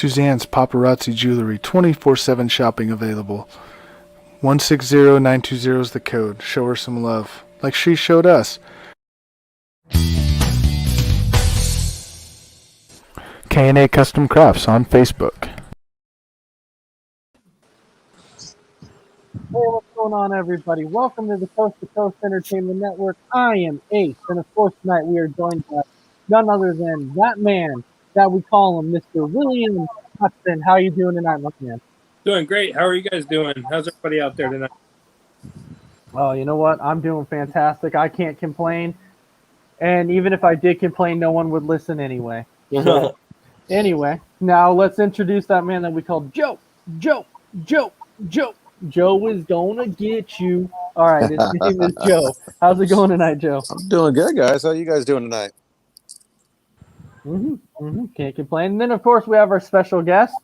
Suzanne's Paparazzi Jewelry, 24/7 shopping available. 160920 is the code. Show her some love, like she showed us. K&A Custom Crafts on Facebook. Hey, what's going on, everybody? Welcome to the Coast to Coast Entertainment Network. I am Ace, and of course, tonight we are joined by none other than that man that we call him, Mr. William Hudson. How you doing tonight, my man? Doing great. How are you guys doing? How's everybody out there tonight? Oh, you know what? I'm doing fantastic. I can't complain. And even if I did complain, no one would listen anyway. So, anyway, now let's introduce that man that we call Joe. Joe. Joe is gonna get you. All right, his name is Joe. How's it going tonight, Joe? I'm doing good, guys. How you guys doing tonight? Can't complain. And then, of course, we have our special guest.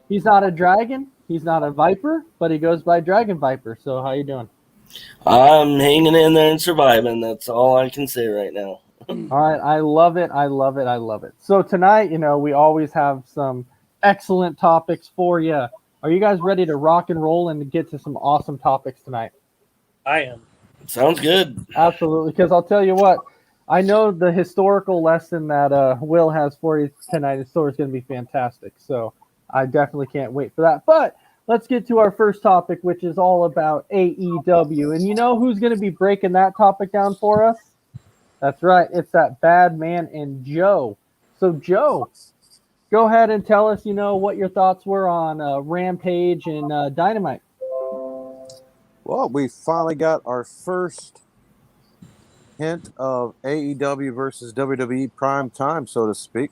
He's not a dragon. He's not a viper, but he goes by Dragon Viper. So how you doing? I'm hanging in there and surviving. That's all I can say right now. All right. I love it. So tonight, we always have some excellent topics for you. Are you guys ready to rock and roll and get to some awesome topics tonight? I am. Sounds good. Absolutely. Because I'll tell you what, I know the historical lesson that Will has for you tonight is going to be fantastic. So I definitely can't wait for that. But let's get to our first topic, which is all about AEW. And you know who's going to be breaking that topic down for us? That's right. It's that bad man and Joe. So, Joe, go ahead and tell us, what your thoughts were on Rampage and Dynamite. Well, we finally got our first hint of AEW versus WWE prime time, so to speak.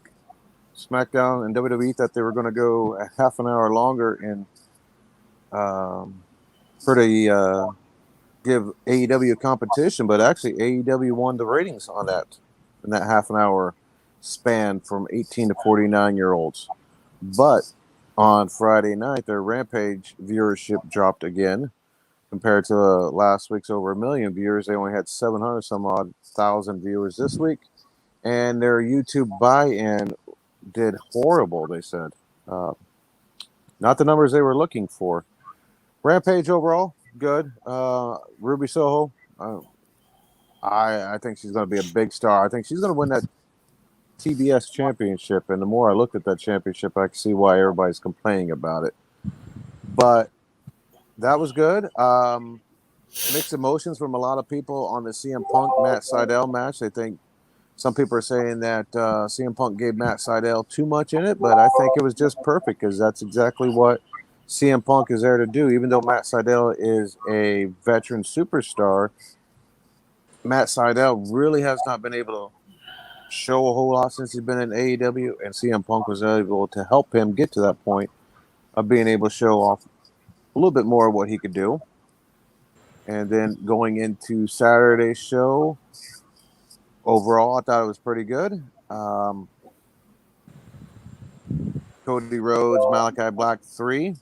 SmackDown and WWE thought they were going to go a half an hour longer and give AEW a competition, but actually AEW won the ratings on that in that half an hour span from 18 to 49-year-olds. But on Friday night, their Rampage viewership dropped again compared to last week's over 1 million viewers. They only had 700 some odd thousand viewers this week, and their YouTube buy-in did horrible, they said. Not the numbers they were looking for. Rampage overall, good. Ruby Soho, I think she's going to be a big star. I think she's going to win that TBS championship, and the more I look at that championship, I can see why everybody's complaining about it. But that was good. Mixed emotions from a lot of people on the CM Punk Matt Sydal match. They think some people are saying that CM Punk gave Matt Sydal too much in it, but I think it was just perfect because that's exactly what CM Punk is there to do. Even though Matt Sydal is a veteran superstar, Matt Sydal really has not been able to show a whole lot since he's been in AEW, and CM Punk was able to help him get to that point of being able to show off a little bit more of what he could do. And then going into Saturday's show, overall, I thought it was pretty good. Cody Rhodes, Malachi Black 3.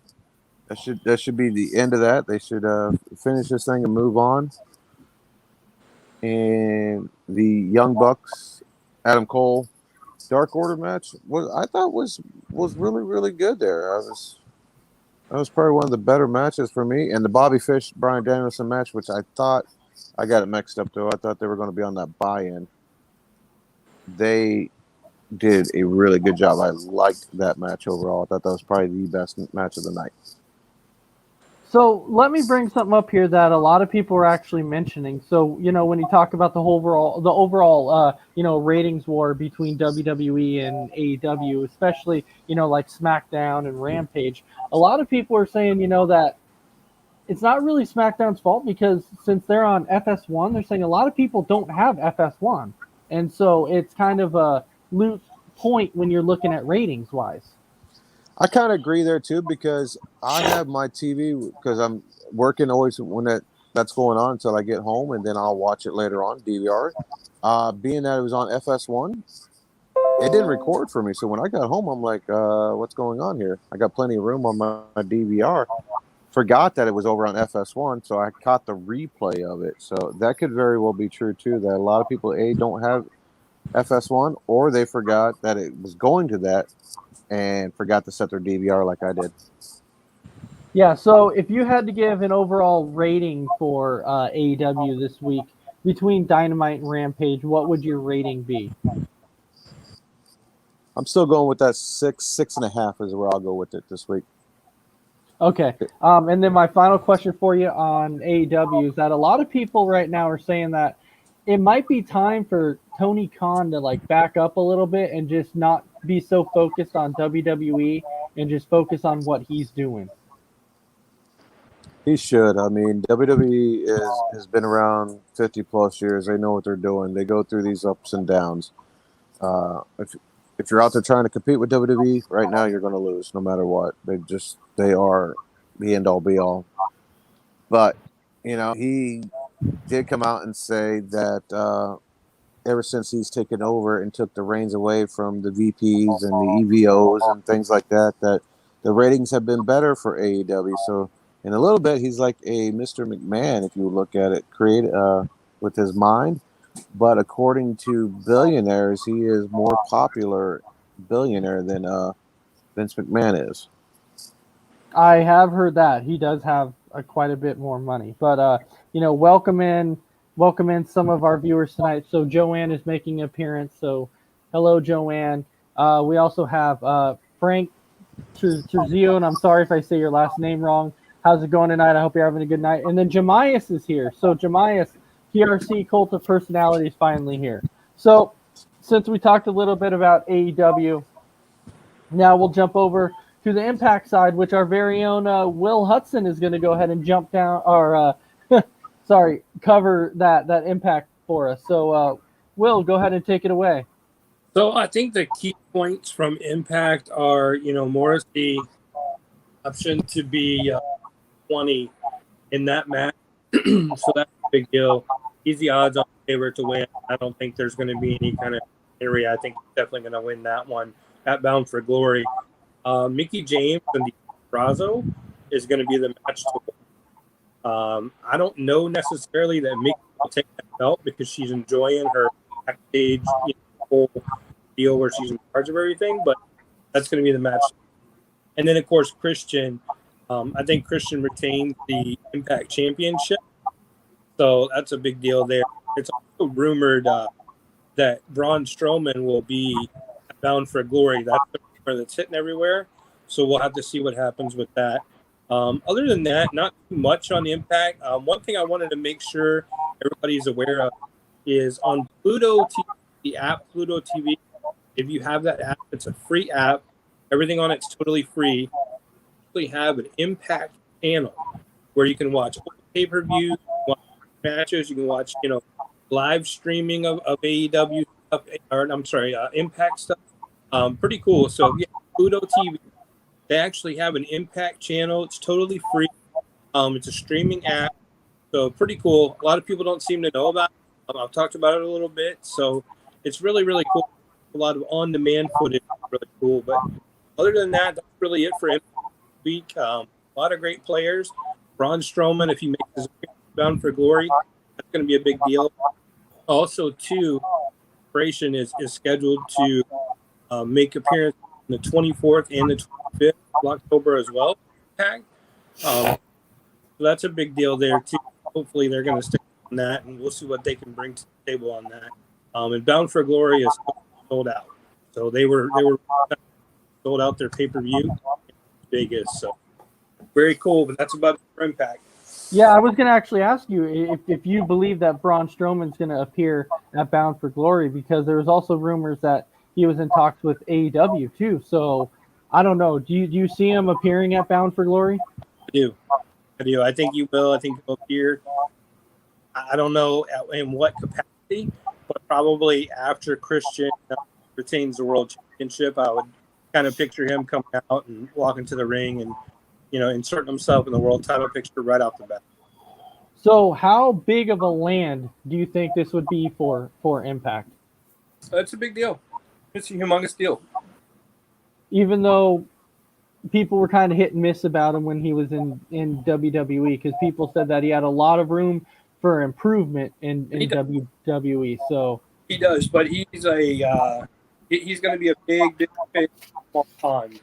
That should be the end of that. They should finish this thing and move on. And the Young Bucks, Adam Cole, Dark Order match I thought was really, really good there. That was probably one of the better matches for me. And the Bobby Fish, Bryan Danielson match, which I thought I got it mixed up though. I thought they were going to be on that buy-in. They did a really good job. I liked that match overall. I thought that was probably the best match of the night. So let me bring something up here that a lot of people are actually mentioning. So, when you talk about the overall ratings war between WWE and AEW, especially, like SmackDown and Rampage, a lot of people are saying, that it's not really SmackDown's fault because since they're on FS1, they're saying a lot of people don't have FS1. And so it's kind of a loose point when you're looking at ratings wise. I kind of agree there too because I have my TV because I'm working always when that's going on until I get home, and then I'll watch it later on DVR. Being that it was on FS1, it didn't record for me. So when I got home, I'm like, what's going on here? I got plenty of room on my DVR. Forgot that it was over on FS1, so I caught the replay of it. So that could very well be true too, that a lot of people, don't have FS1, or they forgot that it was going to that and forgot to set their DVR like I did. Yeah, so if you had to give an overall rating for AEW this week between Dynamite and Rampage, what would your rating be? I'm still going with that 6.5 is where I'll go with it this week. Okay. And then my final question for you on AEW is that a lot of people right now are saying that it might be time for Tony Khan to like back up a little bit and just not be so focused on WWE and just focus on what he's doing. He should. I mean, WWE has been around 50 plus years. They know what they're doing. They go through these ups and downs. If you're out there trying to compete with WWE right now, you're going to lose no matter what. They are the end all be all. But he did come out and say that ever since he's taken over and took the reins away from the VPs and the EVOs and things like that, that the ratings have been better for AEW. So in a little bit, he's like a Mr. McMahon, if you look at it, with his mind. But according to billionaires, he is more popular billionaire than Vince McMahon is. I have heard that he does have quite a bit more money, but welcome in some of our viewers tonight. So Joanne is making an appearance. So hello, Joanne. We also have Frank Terzio, and I'm sorry if I say your last name wrong. How's it going tonight? I hope you're having a good night. And then Jemias is here. So Jemias, PRC Cult of Personality is finally here. So since we talked a little bit about AEW, now we'll jump over to the Impact side, which our very own Will Hudson is going to go ahead and jump down, or cover that Impact for us. So Will, go ahead and take it away. So I think the key points from Impact are, Morrissey option to be 20 in that match. So that's a big deal. He's the odds-on favorite to win. I don't think there's going to be any kind of area. I think he's definitely going to win that one at Bound for Glory. Mickey James and Brazo is going to be the match to win. I don't know necessarily that Mickey will take that belt because she's enjoying her backstage whole deal where she's in charge of everything, but that's going to be the match. And then, of course, Christian. I think Christian retained the Impact Championship, so that's a big deal there. It's also rumored that Braun Strowman will be Bound for Glory. That's the rumor that's hitting everywhere, so we'll have to see what happens with that. Other than that, not too much on Impact. One thing I wanted to make sure everybody's aware of is on Pluto TV, the app Pluto TV. If you have that app, it's a free app. Everything on it's totally free. You have an Impact channel where you can watch pay-per-views, watch matches, you can watch, live streaming of AEW stuff, Impact stuff. Pretty cool. So yeah, Pluto TV, they actually have an Impact channel. It's totally free. It's a streaming app. So pretty cool. A lot of people don't seem to know about it. I've talked about it a little bit. So it's really, really cool. A lot of on-demand footage. Really cool. But other than that, that's really it for Impact week. A lot of great players. Braun Strowman, if he makes his Bound for Glory, that's going to be a big deal. Also, too, Operation is scheduled to make appearance on the 24th and the 25th of October as well. So that's a big deal there, too. Hopefully, they're going to stick on that, and we'll see what they can bring to the table on that. And Bound for Glory is sold out. So they were sold out their pay-per-view. Vegas, so very cool. But that's about it for Impact. Yeah, I was going to actually ask you if you believe that Braun Strowman's going to appear at Bound for Glory, because there was also rumors that he was in talks with AEW too. So I don't know. Do you see him appearing at Bound for Glory? I do. I think you will. I think he'll appear. I don't know in what capacity, but probably after Christian retains the World Championship, I would kind of picture him coming out and walking to the ring and, inserting himself in the world title picture right off the bat. So how big of a land do you think this would be for Impact? It's a big deal. It's a humongous deal. Even though people were kind of hit and miss about him when he was in WWE, because people said that he had a lot of room for improvement in WWE. So He does, but he's he's going to be a big fish small pond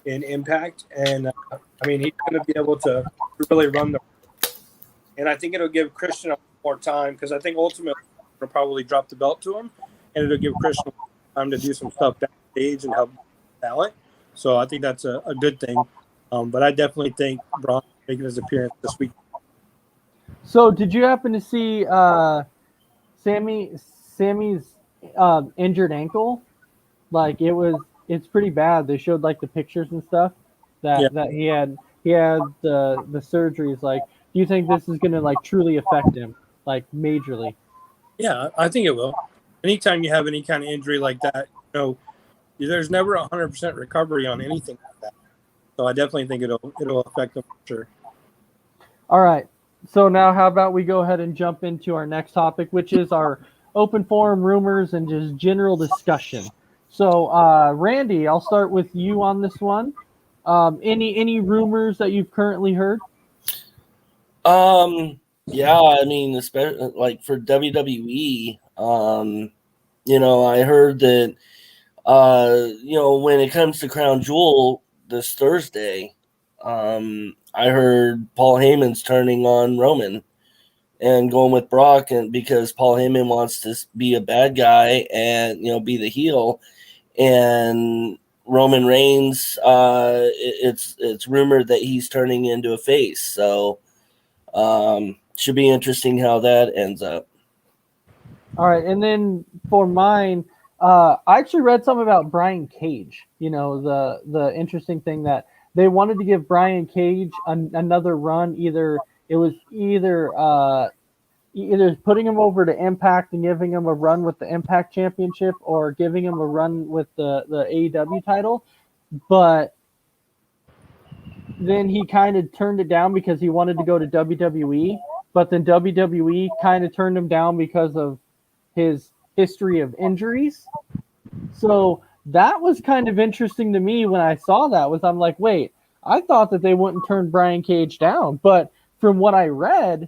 in Impact, and I mean he's going to be able to really run the. And I think it'll give Christian more time because I think ultimately it'll probably drop the belt to him, and it'll give Christian time to do some stuff backstage and help talent. So I think that's a good thing. But I definitely think Braun making his appearance this week. So, did you happen to see Sammy's injured ankle? Like it's pretty bad. They showed like the pictures and stuff Yeah. that he had the surgeries. Like, do you think this is gonna like truly affect him, like majorly? Yeah, I think it will. Anytime you have any kind of injury like that, there's never 100% recovery on anything like that. So I definitely think it'll affect them for sure. All right. So now, how about we go ahead and jump into our next topic, which is our open forum rumors and just general discussion. So, Randy, I'll start with you on this one. Any rumors that you've currently heard? Yeah, I mean, especially like for WWE, I heard that, when it comes to Crown Jewel this Thursday, I heard Paul Heyman's turning on Roman and going with Brock, and because Paul Heyman wants to be a bad guy and be the heel, and Roman Reigns, it's rumored that he's turning into a face. So should be interesting how that ends up. All right, and then for mine, I actually read something about Brian Cage. The interesting thing that they wanted to give Brian Cage another run. Either putting him over to Impact and giving him a run with the Impact Championship, or giving him a run with the AEW title, but then he kind of turned it down because he wanted to go to WWE. But then WWE kind of turned him down because of his history of injuries. So that was kind of interesting to me when I saw that. I'm like, wait, I thought that they wouldn't turn Brian Cage down, but from what I read,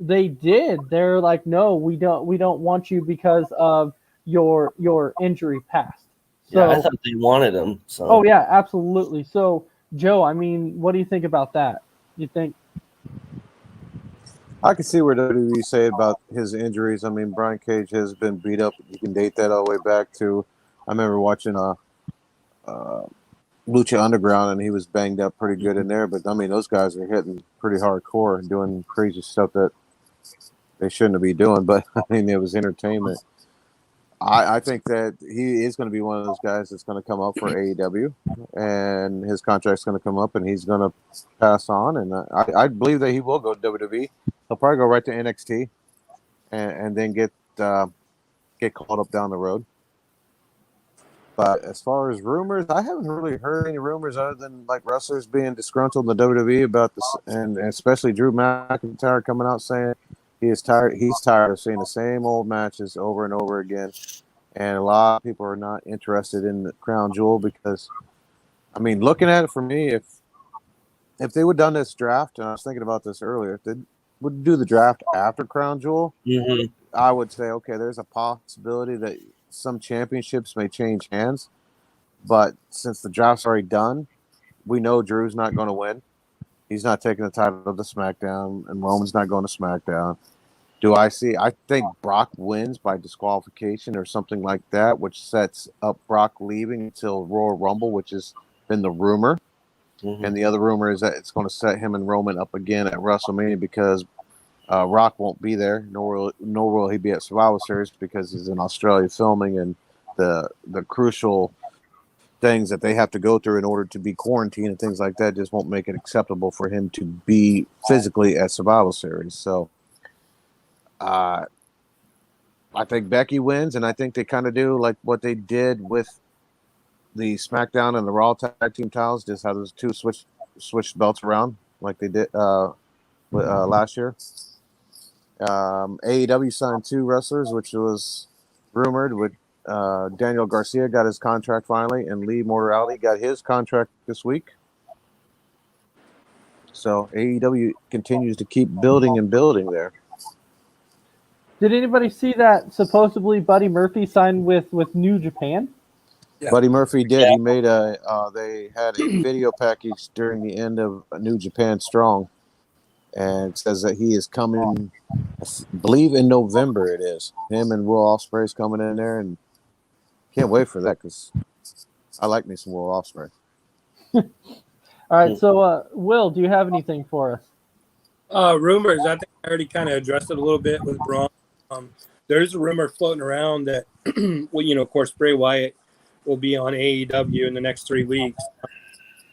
they did. They're like, no, we don't want you because of your injury past. So, yeah, I thought they wanted him. So. Oh yeah, absolutely. So Joe, I mean, what do you think about that? You think? I can see where WWE say about his injuries. I mean, Brian Cage has been beat up. You can date that all the way back to, I remember watching Lucha Underground, and he was banged up pretty good in there. But I mean, those guys are hitting pretty hardcore and doing crazy stuff that they shouldn't be doing. But I mean, it was entertainment. I think that he is going to be one of those guys that's going to come up for AEW, and his contract's going to come up, and he's going to pass on. And I believe that he will go to WWE. He'll probably go right to NXT, and then get called up down the road. But as far as rumors, I haven't really heard any rumors other than like wrestlers being disgruntled in the WWE about this, and especially Drew McIntyre coming out saying he is tired. He's tired of seeing the same old matches over and over again, and a lot of people are not interested in the Crown Jewel because, I mean, looking at it for me, if they would have done this draft, and I was thinking about this earlier, if they would do the draft after Crown Jewel, I would say, okay, there's a possibility that some championships may change hands, but since the draft's already done, we know Drew's not going to win. He's not taking the title to SmackDown, and Roman's not going to SmackDown. I think Brock wins by disqualification or something like that, which sets up Brock leaving until Royal Rumble, which has been the rumor. And the other rumor is that it's going to set him and Roman up again at WrestleMania because Rock won't be there, nor will he be at Survivor Series because he's in Australia filming, and the crucial things that they have to go through in order to be quarantined and things like that just won't make it acceptable for him to be physically at Survivor Series. So I think Becky wins, and I think they kind of do like what they did with the SmackDown and the Raw tag team titles, just how those two switched belts around like they did last year. AEW signed 2 wrestlers, which was rumored. With Daniel Garcia got his contract finally, and Lee Mortality got his contract this week. So AEW continues to keep building and building there. Did anybody see that supposedly Buddy Murphy signed with New Japan? Yeah. Buddy Murphy did. Yeah. He made they had a video package during the end of New Japan Strong, and it says that he is coming, believe in November it is. Him and Will Ospreay's coming in there, and can't wait for that because I like me some Will Ospreay. All right, so Will, do you have anything for us? Rumors. I think I already kind of addressed it a little bit with Braun. There's a rumor floating around that, well, of course, Bray Wyatt will be on AEW in the next 3 weeks.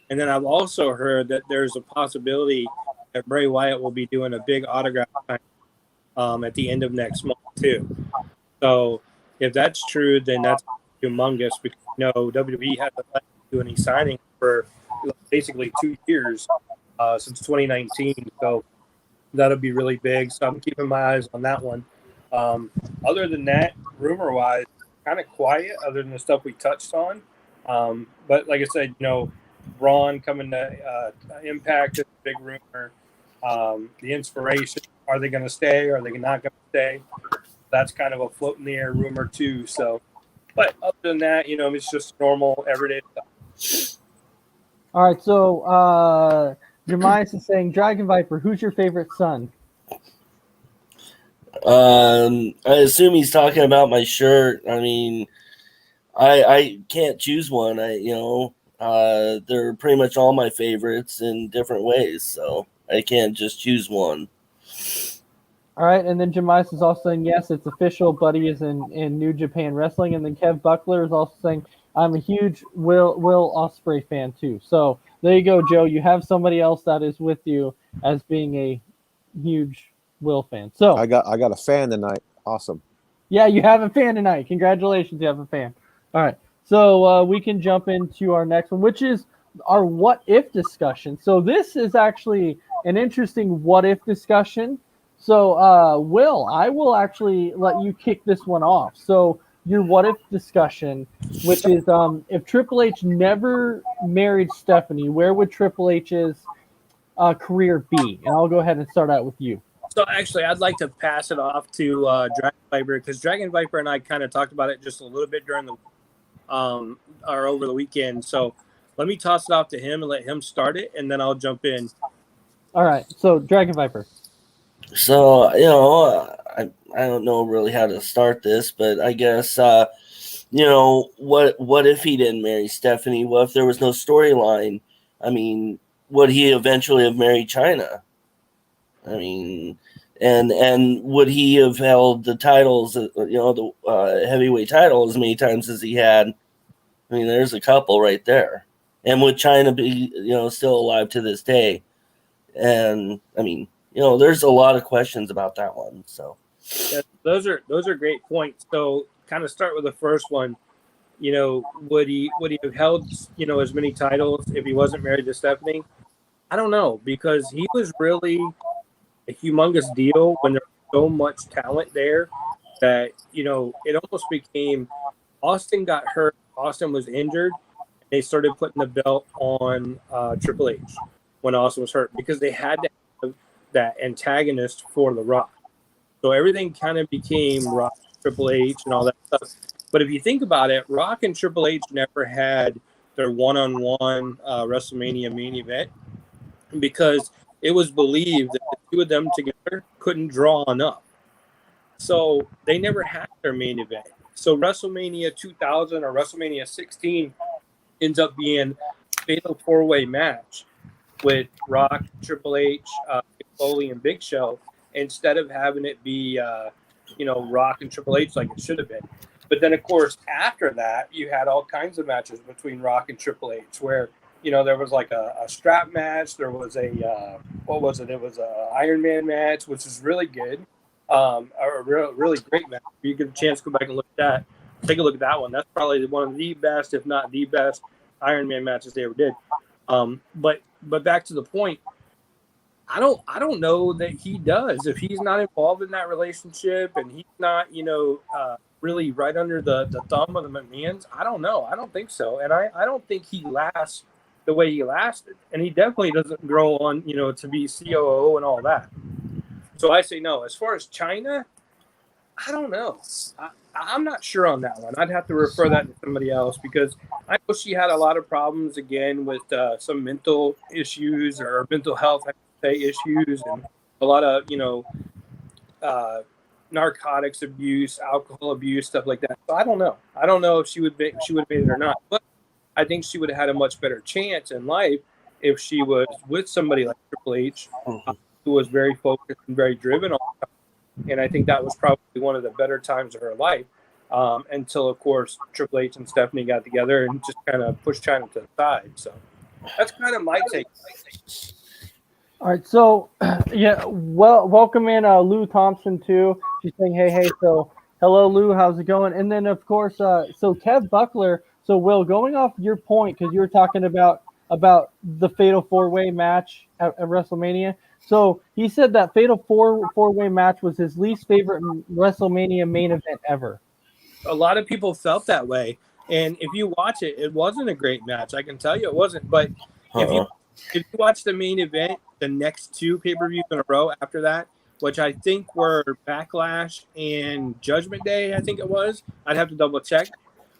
And then I've also heard that there's a possibility that Bray Wyatt will be doing a big autograph signing at the end of next month, too. So if that's true, then that's humongous because, WWE hasn't let him do any signing for basically 2 years since 2019. So that'll be really big. So I'm keeping my eyes on that one. Other than that, rumor-wise, kind of quiet other than the stuff we touched on. But like I said, Braun coming to Impact is a big rumor. The Inspiration, are they going to stay? Are they not going to stay? That's kind of a float in the air rumor too. So, but other than that, it's just normal everyday stuff. All right, so Jemias is saying, Dragon Viper, who's your favorite son? I assume he's talking about my shirt. I mean, I can't choose one. They're pretty much all my favorites in different ways, so I can't just choose one. All right, and then Jemias is also saying, yes, it's official. Buddy is in New Japan Wrestling. And then Kev Buckler is also saying, I'm a huge Will Ospreay fan, too. So there you go, Joe. You have somebody else that is with you as being a huge Will fan. So I got a fan tonight. Awesome. Yeah, you have a fan tonight. Congratulations, you have a fan. All right, so we can jump into our next one, which is our what if discussion. So this is actually an interesting what if discussion. So Will, I will actually let you kick this one off. So your what if discussion, which is if Triple H never married Stephanie, where would Triple H's career be? And I'll go ahead and start out with you. So actually, I'd like to pass it off to Dragon Viper because Dragon Viper and I kind of talked about it just a little bit during the or over the weekend. So let me toss it off to him and let him start it, and then I'll jump in. All right. So Dragon Viper. So I don't know really how to start this, but I guess what if he didn't marry Stephanie? What if there was no storyline? I mean, would he eventually have married China? I mean, and would he have held the titles, the heavyweight title as many times as he had? I mean, there's a couple right there. And would China be, still alive to this day? And I mean, there's a lot of questions about that one. So, yeah, those are great points. So, kind of start with the first one. Would he have held as many titles if he wasn't married to Stephanie? I don't know, because he was really a humongous deal when there was so much talent there that it almost became Austin got hurt. Austin was injured. They started putting the belt on Triple H when Austin was hurt because they had to have that antagonist for The Rock. So everything kind of became Rock, Triple H, and all that stuff. But if you think about it, Rock and Triple H never had their one-on-one WrestleMania main event because it was believed that the two of them together couldn't draw enough. So they never had their main event. So WrestleMania 2000 or WrestleMania 16 ends up being a fatal four-way match with Rock, Triple H, Foley, and Big Show instead of having it be, Rock and Triple H like it should have been. But then, of course, after that, you had all kinds of matches between Rock and Triple H where, there was like a strap match. There was a, what was it? It was a Iron Man match, which is really good. A really great match. If you get a chance to go back and look at that, take a look at that one. That's probably one of the best, if not the best, Iron Man matches they ever did. But back to the point, I don't know that he does. If he's not involved in that relationship and he's not, really right under the thumb of the McMahons, I don't know. I don't think so. And I don't think he lasts the way he lasted. And he definitely doesn't grow on, to be COO and all that. So I say no. As far as China, I don't know. I'm not sure on that one. I'd have to refer that to somebody else because I know she had a lot of problems again with some mental issues or mental health, I should say, issues, and a lot of uh, narcotics abuse, alcohol abuse, stuff like that. So I don't know. I don't know if she would have made it or not. But I think she would have had a much better chance in life if she was with somebody like Triple H, who was very focused and very driven on. And I think that was probably one of the better times of her life. Until, of course, Triple H and Stephanie got together and just kind of pushed China to the side. So that's kind of my take. All right, so yeah, welcome in Lou Thompson too. She's saying hey. So hello, Lou, how's it going? And then of course, so Kev Buckler. So Will, going off your point because you were talking about the Fatal 4-Way match at WrestleMania. So he said that Fatal four-way match was his least favorite WrestleMania main event ever. A lot of people felt that way, and if you watch it, it wasn't a great match. I can tell you it wasn't. But if you watch the main event, the next two pay-per-views in a row after that, which I think were Backlash and Judgment Day, I think it was. I'd have to double check,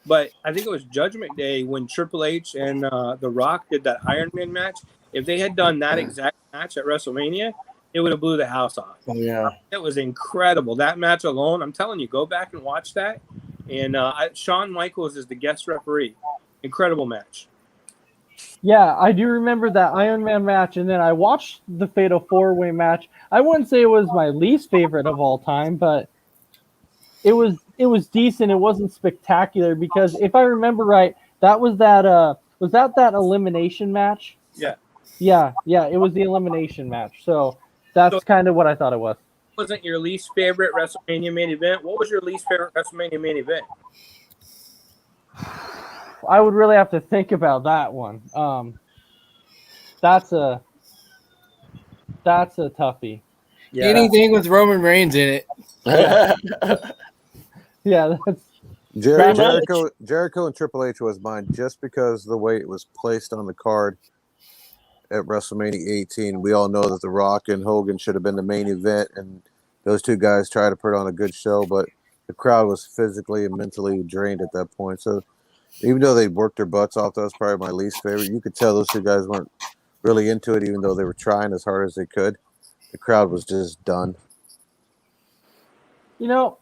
but I think it was Judgment Day when Triple H and The Rock did that Iron Man match. If they had done that exact match at WrestleMania, it would have blew the house off. Oh yeah, it was incredible. That match alone, I'm telling you, go back and watch that. And Shawn Michaels is the guest referee. Incredible match. Yeah, I do remember that Iron Man match, and then I watched the Fatal 4-Way match. I wouldn't say it was my least favorite of all time, but it was decent. It wasn't spectacular because if I remember right, that was that elimination match. Yeah. Yeah, it was the elimination match. So that's kind of what I thought it was. Wasn't your least favorite WrestleMania main event? What was your least favorite WrestleMania main event? I would really have to think about that one. That's a toughie. Yeah. Anything with Roman Reigns in it. Yeah, that's Jericho and Triple H was mine just because of the way it was placed on the card at WrestleMania 18. We all know that The Rock and Hogan should have been the main event, and those two guys tried to put on a good show, but the crowd was physically and mentally drained at that point. So even though they worked their butts off, that was probably my least favorite. You could tell those two guys weren't really into it, even though they were trying as hard as they could. The crowd was just done. You know,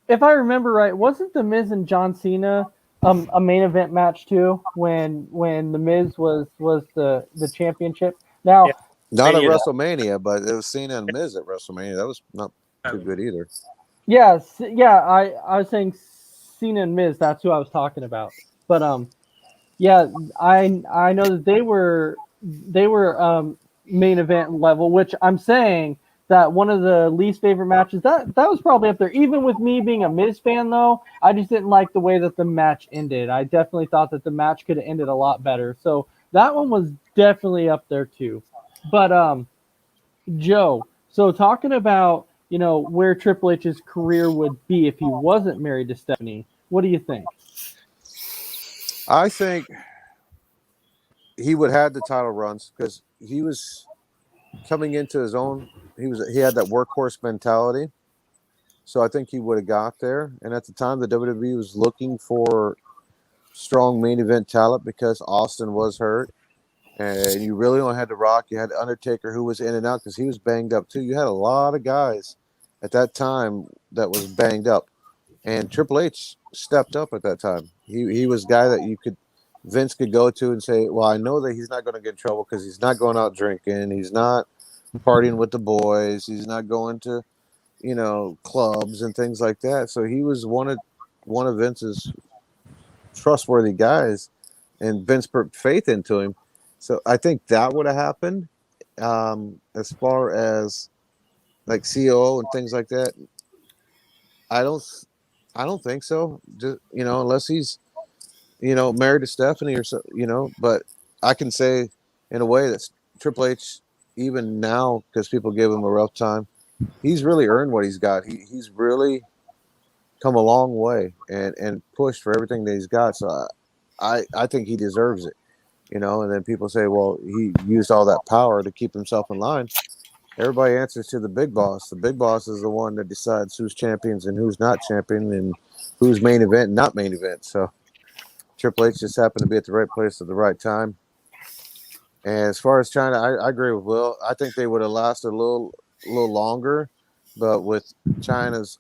if I remember right, wasn't The Miz and John Cena a main event match too when The Miz was the championship? Now, not at WrestleMania, but it was Cena and Miz at WrestleMania. That was not too good either. Yes, yeah, I was saying Cena and Miz. That's who I was talking about. But yeah, I know that they were main event level, which I'm saying that one of the least favorite matches that was probably up there. Even with me being a Miz fan, though, I just didn't like the way that the match ended. I definitely thought that the match could have ended a lot better. So that one was definitely up there too. But Joe, so talking about where Triple H's career would be if he wasn't married to Stephanie, what do you think? I think he would have the title runs because he was coming into his own. He had that workhorse mentality, so I think he would have got there. And at the time, the WWE was looking for strong main event talent because Austin was hurt, and you really only had The Rock. You had Undertaker, who was in and out because he was banged up too. You had a lot of guys at that time that was banged up, and Triple H stepped up at that time. He was a guy that Vince could go to and say, well, I know that he's not going to get in trouble because he's not going out drinking. He's not partying with the boys. He's not going to, clubs and things like that. So he was one of Vince's trustworthy guys, and Vince put faith into him. So I think that would have happened. As far as like COO and things like that, I don't think so. Just, unless he's married to Stephanie or so, but I can say in a way that Triple H, even now, because people give him a rough time, he's really earned what he's got. He's really come a long way and pushed for everything that he's got. So I think he deserves it, and then people say, well, he used all that power to keep himself in line. Everybody answers to the big boss. The big boss is the one that decides who's champions and who's not champion and who's main event and not main event. So Triple H just happened to be at the right place at the right time. And as far as China, I agree with Will. I think they would have lasted a little longer, but with China's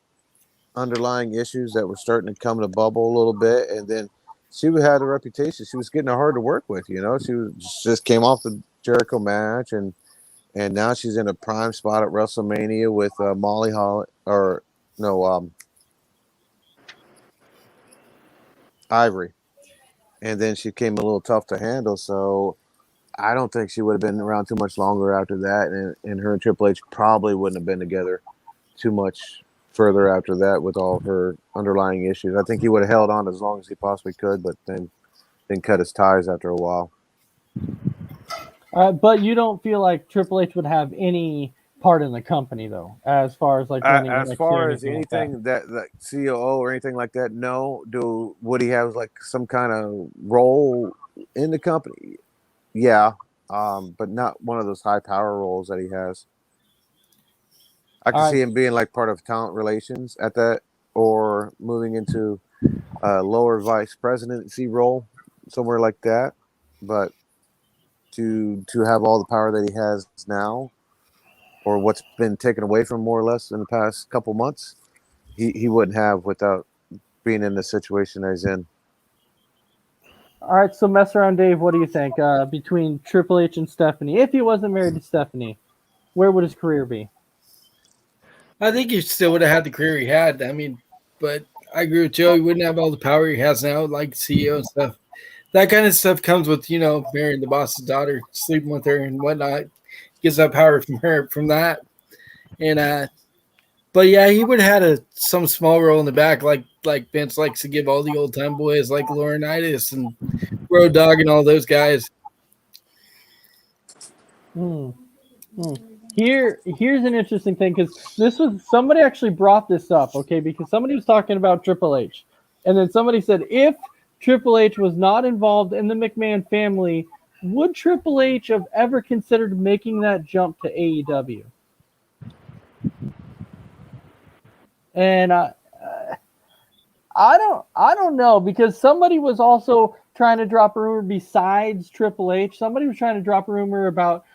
underlying issues that were starting to come to bubble a little bit, and then she had a reputation. She was getting hard to work with. She just came off the Jericho match, and now she's in a prime spot at WrestleMania with Molly Holly or no Ivory, and then she came a little tough to handle. So I don't think she would have been around too much longer after that, and her and Triple H probably wouldn't have been together too much further after that with all her underlying issues. I think he would have held on as long as he possibly could, but then cut his ties after a while. But you don't feel like Triple H would have any part in the company, though, as far as like running As NXT far or as anything like that like COO or anything like that, no. Would he have like some kind of role in the company? Yeah, but not one of those high power roles that he has. I can see him being like part of talent relations at that, or moving into a lower vice presidency role somewhere like that. But to have all the power that he has now, or what's been taken away from more or less in the past couple months, he wouldn't have without being in the situation that he's in. All right, so mess around, Dave. What do you think between Triple H and Stephanie? If he wasn't married to Stephanie, where would his career be? I think he still would have had the career he had. I mean, but I agree with Joe. He wouldn't have all the power he has now, like CEO and stuff. That kind of stuff comes with, marrying the boss's daughter, sleeping with her and whatnot. Gets that power from her from that. And but yeah, he would have had some small role in the back, like Vince likes to give all the old time boys like Laurinaitis and Road Dogg and all those guys. Here's an interesting thing, because somebody actually brought this up, okay? Because somebody was talking about Triple H, and then somebody said, if Triple H was not involved in the McMahon family, would Triple H have ever considered making that jump to AEW? And I don't know, because somebody was also trying to drop a rumor besides Triple H. Somebody was trying to drop a rumor about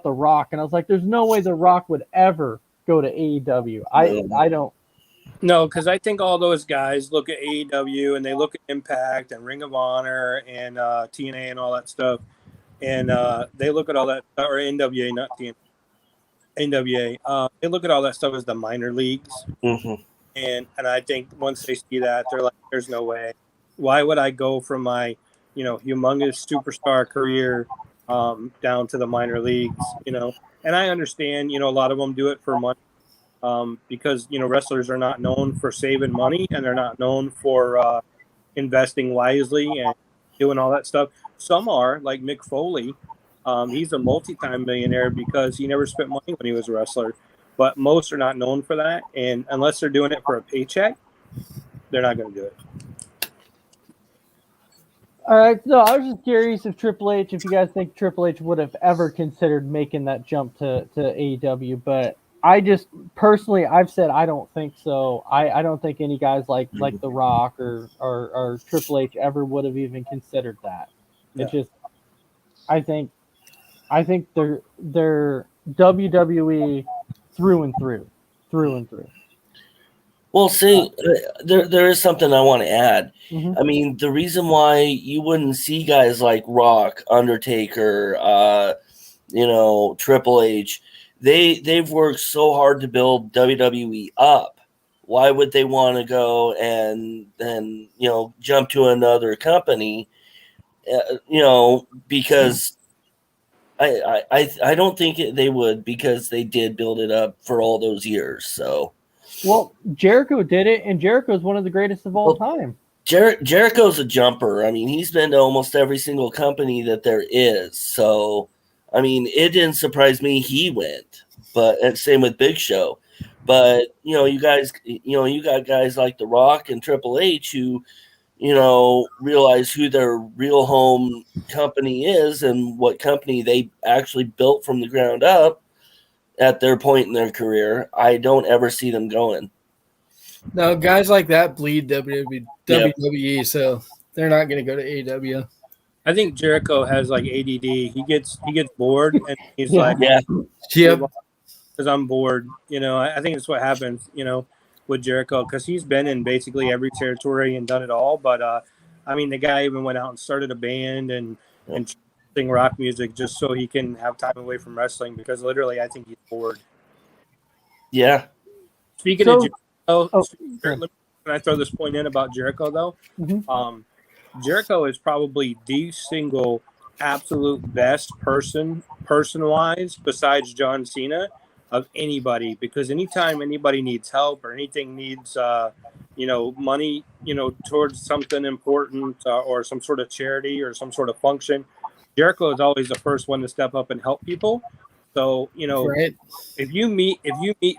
The Rock, and I was like, there's no way The Rock would ever go to AEW. I don't. No, because I think all those guys look at AEW and they look at Impact and Ring of Honor and TNA and all that stuff, and they look at all that, or NWA, not TNA, NWA. They look at all that stuff as the minor leagues, and I think once they see that, they're like, "There's no way. Why would I go from my, humongous superstar career down to the minor leagues?" And I understand, a lot of them do it for money. Because wrestlers are not known for saving money, and they're not known for investing wisely and doing all that stuff. Some are, like Mick Foley. He's a multi-time millionaire because he never spent money when he was a wrestler. But most are not known for that, and unless they're doing it for a paycheck, they're not going to do it. All right, so I was just curious if you guys think Triple H would have ever considered making that jump to AEW, but I just personally, I've said I don't think so. I don't think any guys like The Rock or Triple H ever would have even considered that. Yeah. It's just, I think they're WWE through and through. Well, see, there is something I want to add. Mm-hmm. I mean, the reason why you wouldn't see guys like Rock, Undertaker, Triple H, they've worked so hard to build WWE up. Why would they want to go and then jump to another company? Because I don't think they would, because they did build it up for all those years. So. Well, Jericho did it, and Jericho is one of the greatest of all time. Jericho's a jumper. I mean, he's been to almost every single company that there is. So, I mean, it didn't surprise me he went. But same with Big Show. But you guys, you got guys like The Rock and Triple H who, realize who their real home company is and what company they actually built from the ground up. at their point in their career. I don't ever see them going. No, guys like that bleed WWE, Yeah. WWE, so they're not going to go to AEW. I think Jericho has like ADD. He gets bored and he's Yeah. like, Yeah. Yep. because I'm bored. I think that's what happens. With Jericho, because he's been in basically every territory and done it all. But I mean, the guy even went out and started a band and sing rock music just so he can have time away from wrestling. Because literally, I think he's bored. Yeah. Speaking So- of Jericho, sorry. can I throw this point in about Jericho though? Mhm. Jericho is probably the single absolute best person-wise, besides John Cena, of anybody. Because anytime anybody needs help or anything needs, money, towards something important or some sort of charity or some sort of function, Jericho is always the first one to step up and help people. So, Right. if you meet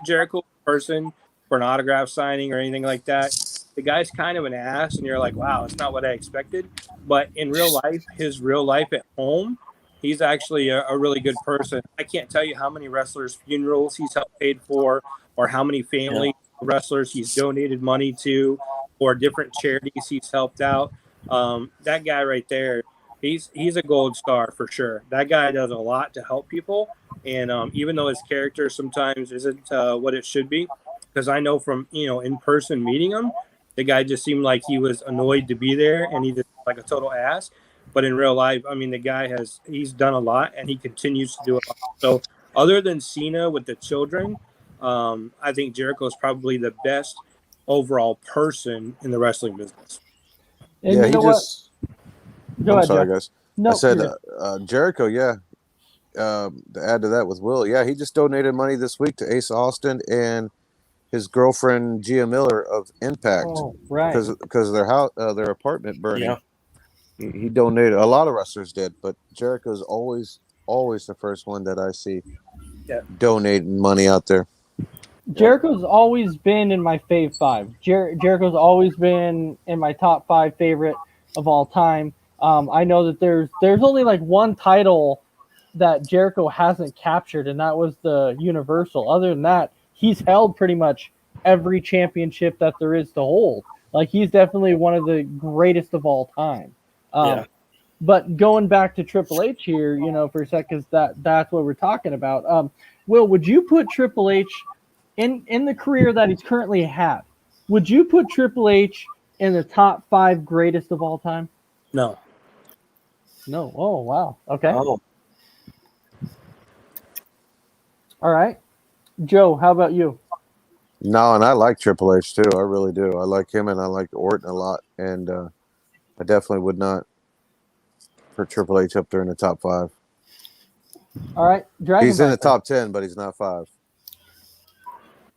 Jericho in person for an autograph signing or anything like that, the guy's kind of an ass, and you're like, wow, it's not what I expected. But in real life, his real life at home, he's actually a really good person. I can't tell you how many wrestlers' funerals he's helped paid for, or how many family wrestlers he's donated money to, or different charities he's helped out. That guy right there, he's a gold star for sure. That guy does a lot to help people. And even though his character sometimes isn't what it should be, because I know from in person meeting him, the guy just seemed like he was annoyed to be there, and he just like a total ass. But in real life, I mean, the guy he's done a lot, and he continues to do a lot. So other than Cena with the children, I think Jericho is probably the best overall person in the wrestling business. And Yeah, you he know what? just. Go I'm ahead, sorry, Jeff. guys. No, I said you're good. Jericho. Yeah. To add to that with Will, yeah, he just donated money this week to Ace Austin and his girlfriend Gia Miller of Impact Oh, right. because their house, their apartment burning. Yeah. He donated. A lot of wrestlers did, but Jericho's always the first one that I see donating money out there. Jericho's always been in my fave five. Jericho's always been in my top five favorite of all time. I know that there's only like one title that Jericho hasn't captured, and that was the Universal. Other than that, he's held pretty much every championship that there is to hold. Like, he's definitely one of the greatest of all time. But going back to Triple H here, for a second, that's what we're talking about. Will, would you put Triple H in the career that he's currently had? Would you put Triple H in the top 5 greatest of all time? No. No. Oh, wow. Okay. Oh. All right. Joe, how about you? No, and I like Triple H too. I really do. I like him, and I like Orton a lot. And I definitely would not put Triple H up there in the top 5. All right. Dragon He's in the Viper. top 10, but he's not 5.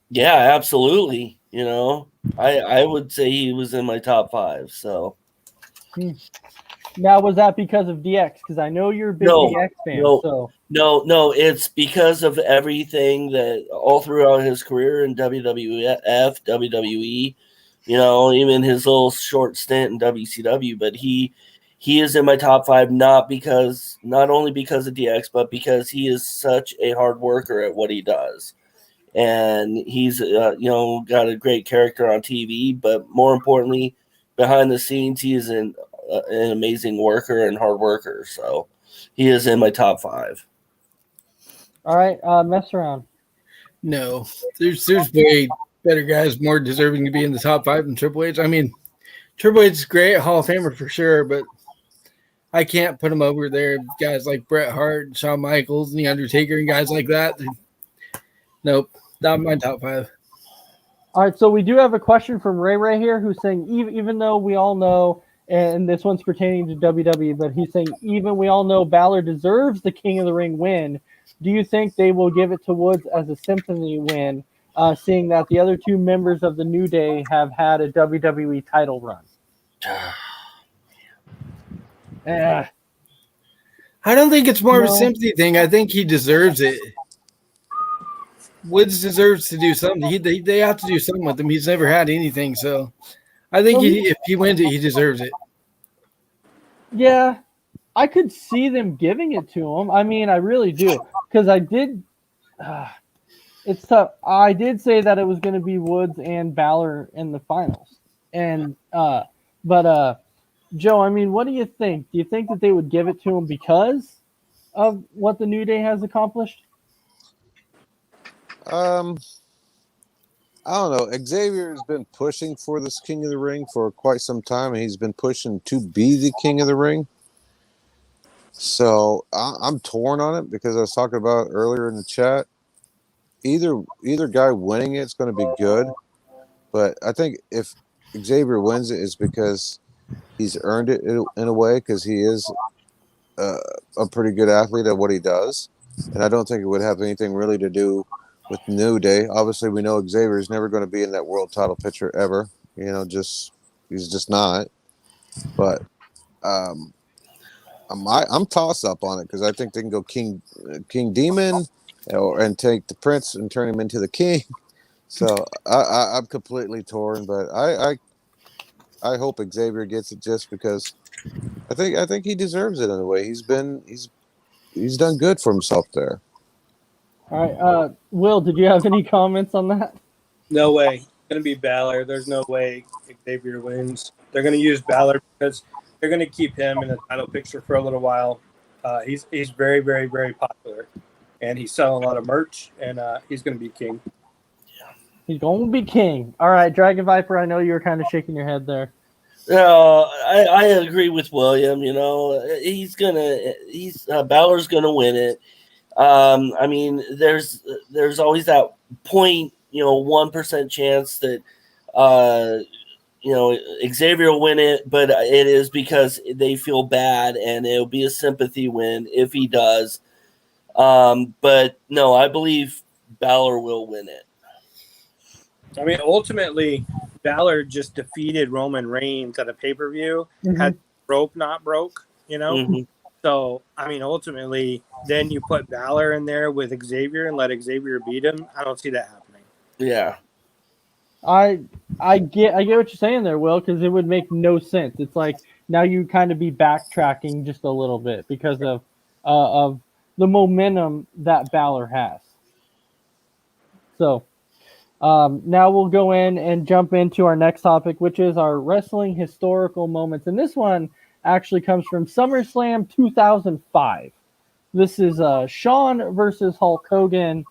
Yeah, absolutely. I would say he was in my top 5. So Now, was that because of DX? Because I know you're a big No, DX fan. no. So no, it's because of everything that all throughout his career in WWF, WWE, even his little short stint in WCW. But he is in my top 5 not only because of DX, but because he is such a hard worker at what he does. And he's got a great character on TV, but more importantly, behind the scenes, he is an amazing worker and hard worker. So he is in my top 5. all right, mess around. No, there's way better guys more deserving to be in the top 5 than Triple H. I mean, Triple H is great, Hall of Famer for sure, but I can't put him over there. Guys like Bret Hart, Shawn Michaels, and The Undertaker, and guys like that. Nope, not my top 5. All right, so we do have a question from Ray here, who's saying even though we all know, and this one's pertaining to WWE, but he's saying even we all know Balor deserves the King of the Ring win. Do you think they will give it to Woods as a sympathy win, seeing that the other 2 members of the New Day have had a WWE title run? I don't think it's more of a sympathy thing. I think he deserves it. Woods deserves to do something. They have to do something with him. He's never had anything, so I think if he wins it, he deserves it. Yeah, I could see them giving it to him. I mean, I really do, because I did. It's tough. I did say that it was going to be Woods and Balor in the finals, and but Joe, I mean, what do you think? Do you think that they would give it to him because of what the New Day has accomplished? Um, I don't know. Xavier has been pushing for this King of the Ring for quite some time, and he's been pushing to be the King of the Ring. So I'm torn on it because I was talking about earlier in the chat. Either guy winning it's going to be good, but I think if Xavier wins it, it's because he's earned it in a way because he is a pretty good athlete at what he does, and I don't think it would have anything really to do with New Day. Obviously, we know Xavier is never going to be in that world title picture ever. He's just not. But I'm toss up on it because I think they can go King Demon, and take the Prince and turn him into the King. So I'm completely torn, but I hope Xavier gets it just because I think he deserves it in a way. He's done good for himself there. All right, Will, did you have any comments on that? No way. It's going to be Balor. There's no way Xavier wins. They're going to use Balor because they're going to keep him in the title picture for a little while. He's very, very, very popular, and he's selling a lot of merch, and he's going to be king. He's going to be king. All right, Dragon Viper, I know you were kind of shaking your head there. No, I agree with William. Balor's gonna win it. I mean, there's always that 0.1% chance that Xavier will win it, but it is because they feel bad, and it'll be a sympathy win if he does. But no, I believe Balor will win it. I mean, ultimately, Balor just defeated Roman Reigns at a pay-per-view. Had rope not broke, Mhm. So, I mean, ultimately, then you put Balor in there with Xavier and let Xavier beat him. I don't see that happening. Yeah. I get what you're saying there, Will, because it would make no sense. It's like now you kind of be backtracking just a little bit because of the momentum that Balor has. So now we'll go in and jump into our next topic, which is our wrestling historical moments. And this one actually comes from SummerSlam 2005. This is Shawn versus Hulk Hogan.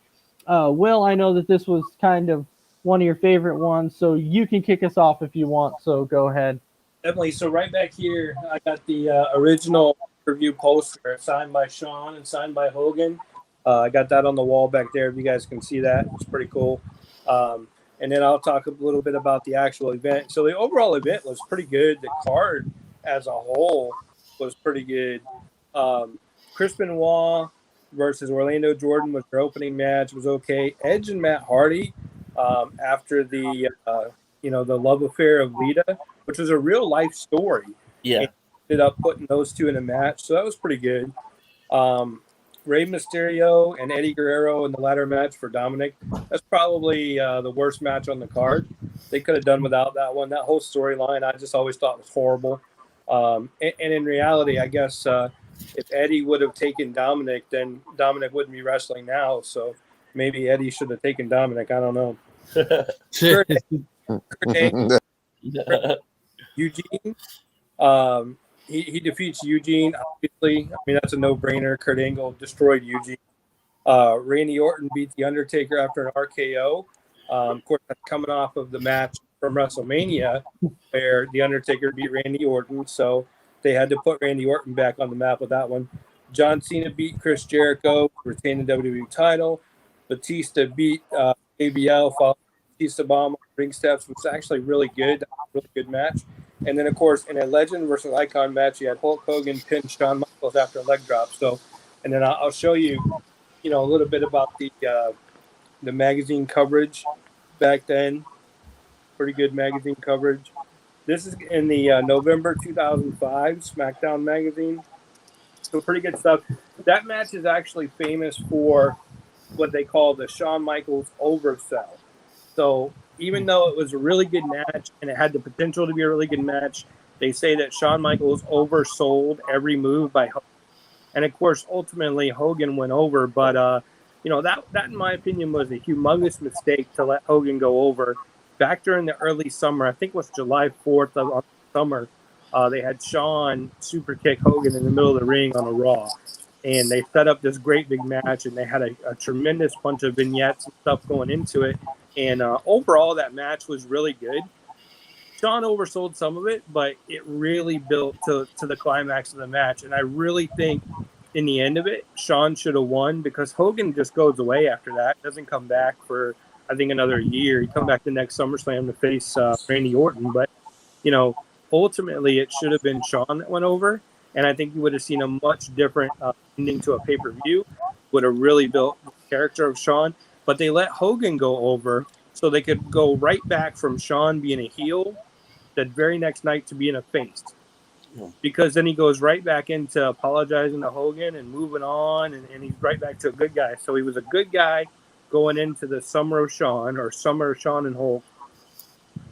Will, I know that this was kind of one of your favorite ones, so you can kick us off if you want. So go ahead. Definitely. So right back here, I got the original review poster signed by Shawn and signed by Hogan. I got that on the wall back there. If you guys can see that, it's pretty cool. And then I'll talk a little bit about the actual event. So the overall event was pretty good. The card as a whole was pretty good. Chris Benoit versus Orlando Jordan was their opening match. It was okay. Edge and Matt Hardy, after the love affair of Lita, which was a real life story. Yeah. And ended up putting those two in a match, so that was pretty good. Rey Mysterio and Eddie Guerrero in the ladder match for Dominic. That's probably the worst match on the card. They could have done without that one. That whole storyline I just always thought was horrible. And in reality, I guess if Eddie would have taken Dominic, then Dominic wouldn't be wrestling now. So maybe Eddie should have taken Dominic. I don't know. Kurt Angle, Eugene. He defeats Eugene, obviously. I mean, that's a no-brainer. Kurt Angle destroyed Eugene. Randy Orton beat The Undertaker after an RKO. Of course, that's coming off of the match from WrestleMania where The Undertaker beat Randy Orton, so they had to put Randy Orton back on the map with that one. John Cena beat Chris Jericho, retained the WWE title. Batista beat ABL, followed Batista bomb on ring steps, which was actually really good. That was a really good match. And then, of course, in a Legend versus Icon match, you had Hulk Hogan pin Shawn Michaels after a leg drop. So, and then I'll show you, a little bit about the magazine coverage back then. Pretty good magazine coverage. This is in the November 2005 SmackDown magazine. So pretty good stuff. That match is actually famous for what they call the Shawn Michaels oversell. So even though it was a really good match and it had the potential to be a really good match, they say that Shawn Michaels oversold every move by Hogan. And of course, ultimately Hogan went over, but that in my opinion was a humongous mistake to let Hogan go over. Back during the early summer, I think it was July 4th of summer, they had Shawn super kick Hogan in the middle of the ring on a Raw. And they set up this great big match, and they had a tremendous bunch of vignettes and stuff going into it. And overall, that match was really good. Shawn oversold some of it, but it really built to the climax of the match. And I really think in the end of it, Shawn should have won because Hogan just goes away after that. Doesn't come back for, I think, another year. He come back the next SummerSlam to face Randy Orton. But, ultimately it should have been Shawn that went over. And I think you would have seen a much different ending to a pay-per-view. Would have really built the character of Shawn. But they let Hogan go over so they could go right back from Shawn being a heel that very next night to being a face. Because then he goes right back into apologizing to Hogan and moving on, and he's right back to a good guy. So he was a good guy going into the Summer of Shawn or Summer of Shawn and Hulk,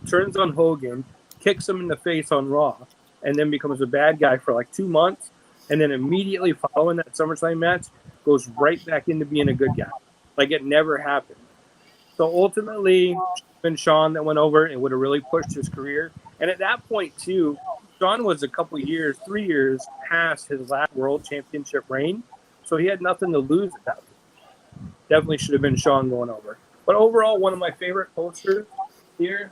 turns on Hogan, kicks him in the face on Raw, and then becomes a bad guy for like 2 months, and then immediately following that SummerSlam match, goes right back into being a good guy. Like it never happened. So ultimately, been Shawn that went over and would have really pushed his career. And at that point, too, Shawn was a couple years, 3 years past his last world championship reign. So he had nothing to lose at that point. Definitely should have been Shawn going over. But overall, one of my favorite posters here.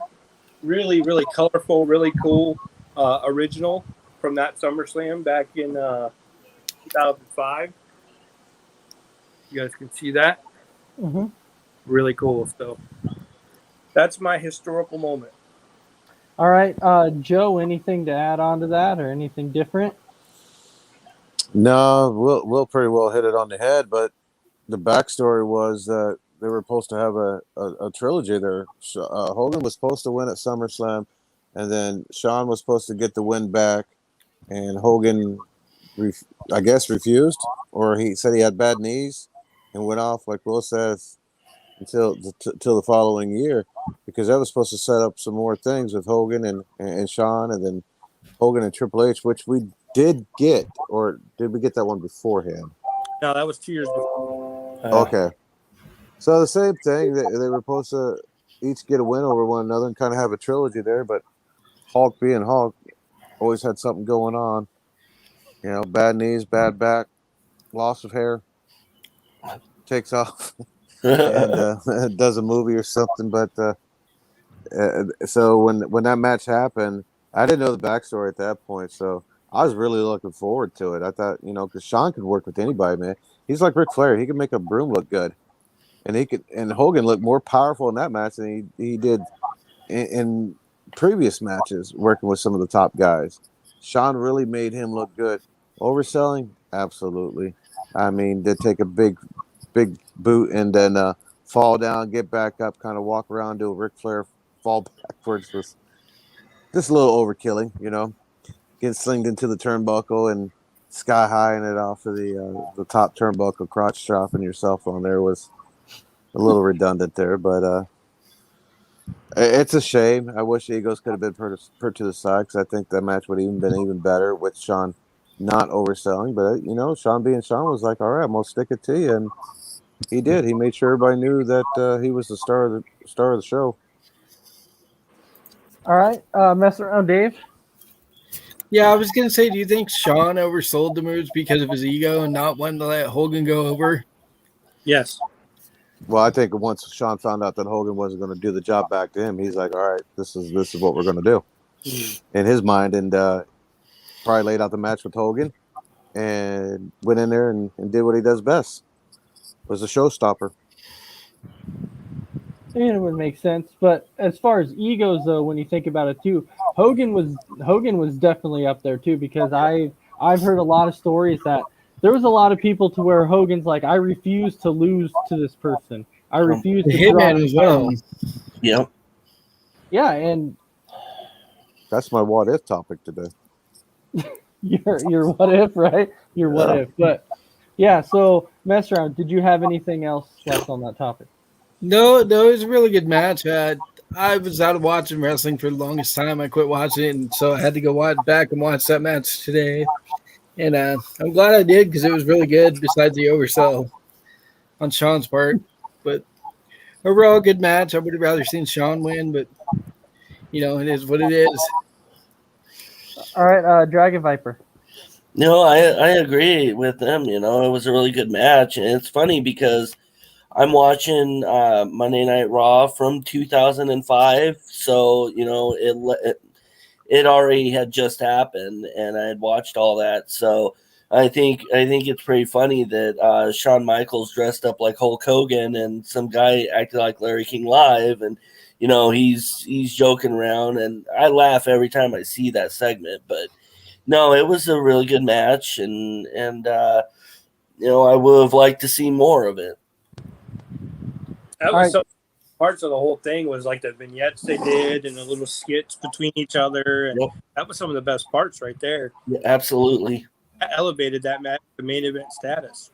Really, really colorful, really cool, original from that SummerSlam back in 2005. You guys can see that. Mm-hmm. Really cool. So that's my historical moment. All right, Joe, anything to add on to that or anything different? No, we'll pretty well hit it on the head, but the backstory was that they were supposed to have a trilogy there. Hogan was supposed to win at SummerSlam, and then Shawn was supposed to get the win back, and Hogan, I guess, refused, or he said he had bad knees and went off, like Will says, until the following year, because that was supposed to set up some more things with Hogan and Shawn, and then Hogan and Triple H, which we did get, or did we get that one beforehand? No, that was 2 years before. Okay. So the same thing, they were supposed to each get a win over one another and kind of have a trilogy there, but Hulk being Hulk always had something going on. Bad knees, bad back, loss of hair, takes off and does a movie or something. But so when that match happened, I didn't know the backstory at that point, so I was really looking forward to it. I thought, because Shawn could work with anybody, man. He's like Ric Flair. He could make a broom look good. And Hogan looked more powerful in that match than he did in previous matches working with some of the top guys. Shawn really made him look good. Overselling? Absolutely. I mean, they take a big boot and then fall down, get back up, kind of walk around, do a Ric Flair fall backwards. Was just a little overkilling, Get slinged into the turnbuckle and sky high and it off of the top turnbuckle, crotch dropping yourself on there was a little redundant there, but it's a shame. I wish the Egos could have been put to the side because I think that match would have been even better with Shawn not overselling. But Shawn being Shawn was like, all right, I'm gonna stick it to you, and he did. He made sure everybody knew that he was the star of the show. All right, mess around, Dave. Yeah, I was gonna say, do you think Shawn oversold the moves because of his ego and not wanting to let Hogan go over? Yes. Well, I think once Shawn found out that Hogan wasn't going to do the job back to him, he's like, all right, this is what we're going to do in his mind, and probably laid out the match with Hogan and went in there and did what he does best, was a showstopper. It would make sense, but as far as egos, though, when you think about it too, Hogan was definitely up there too, because I've heard a lot of stories that there was a lot of people to where Hogan's like, I refuse to lose to this person. I refuse to Hitman as well. Yep. Yeah, and that's my what if topic today. your what if, right? Your what if, but yeah. So mess around. Did you have anything else left on that topic? No, it was a really good match. I was out of watching wrestling for the longest time. I quit watching it, and so I had to go back and watch that match today. And I'm glad I did because it was really good besides the oversell. on Sean's part. But overall, good match. I would have rather seen Sean win, but it is what it is. All right, Dragon Viper. No, I agree with them. It was a really good match, and it's funny because I'm watching Monday Night Raw from 2005, so it already had just happened, and I had watched all that. So I think it's pretty funny that Shawn Michaels dressed up like Hulk Hogan and some guy acted like Larry King live, and he's joking around, and I laugh every time I see that segment. But no, it was a really good match, and I would have liked to see more of it. That All was right. some parts of the whole thing was like the vignettes they did and the little skits between each other, and Yep. that was some of the best parts right there. Yeah, absolutely. That elevated that match to main event status.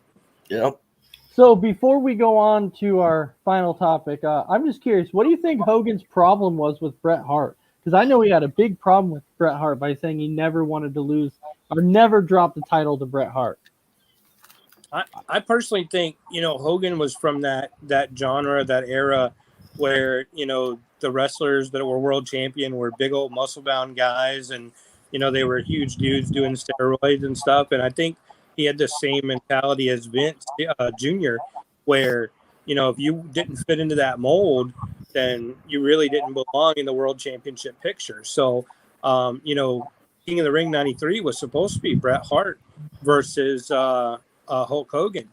Yep. So before we go on to our final topic, I'm just curious, what do you think Hogan's problem was with Bret Hart? Because I know he had a big problem with Bret Hart by saying he never wanted to lose or never drop the title to Bret Hart. I personally think Hogan was from that genre, that era, where the wrestlers that were world champion were big old muscle bound guys, and they were huge dudes doing steroids and stuff. And I think he had the same mentality as Vince Jr., where if you didn't fit into that mold, then you really didn't belong in the world championship picture. So King of the Ring '93 was supposed to be Bret Hart versus Hulk Hogan,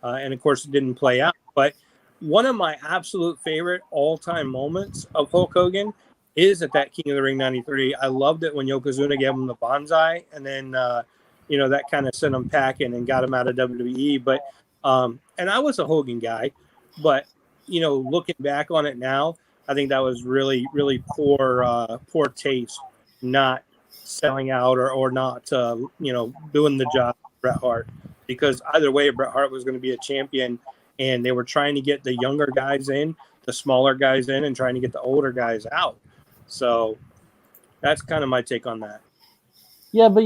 and of course it didn't play out. But one of my absolute favorite all-time moments of Hulk Hogan is at that King of the Ring '93. I loved it when Yokozuna gave him the bonsai, and then that kind of sent him packing and got him out of WWE. But and I was a Hogan guy, but looking back on it now, I think that was really, really poor taste, not selling out or not doing the job of Bret Hart. Because either way, Bret Hart was going to be a champion, and they were trying to get the younger guys in, the smaller guys in, and trying to get the older guys out. So that's kind of my take on that. Yeah, but